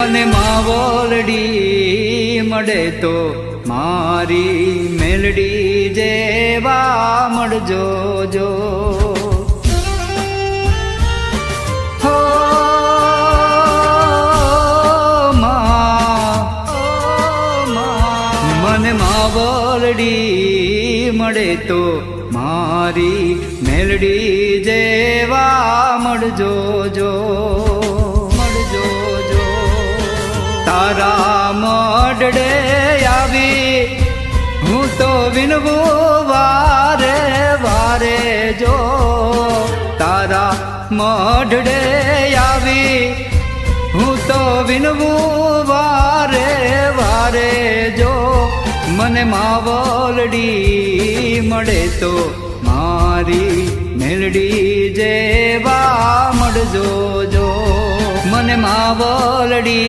મને માવલડી મળે તો મારી મેલડી જેવા મળજો જો હો મને માવલડી મળે તો મારી મેલડી જેવા મળજો જો તારા મઢડે આવી હું તો વિનવું વારે વારે જો તારા મઢડે આવી હું તો વિનવું વારે વારે જો મને માવલડી મળે તો મારી મેલડી જેવા મળજો જો મને માવલડી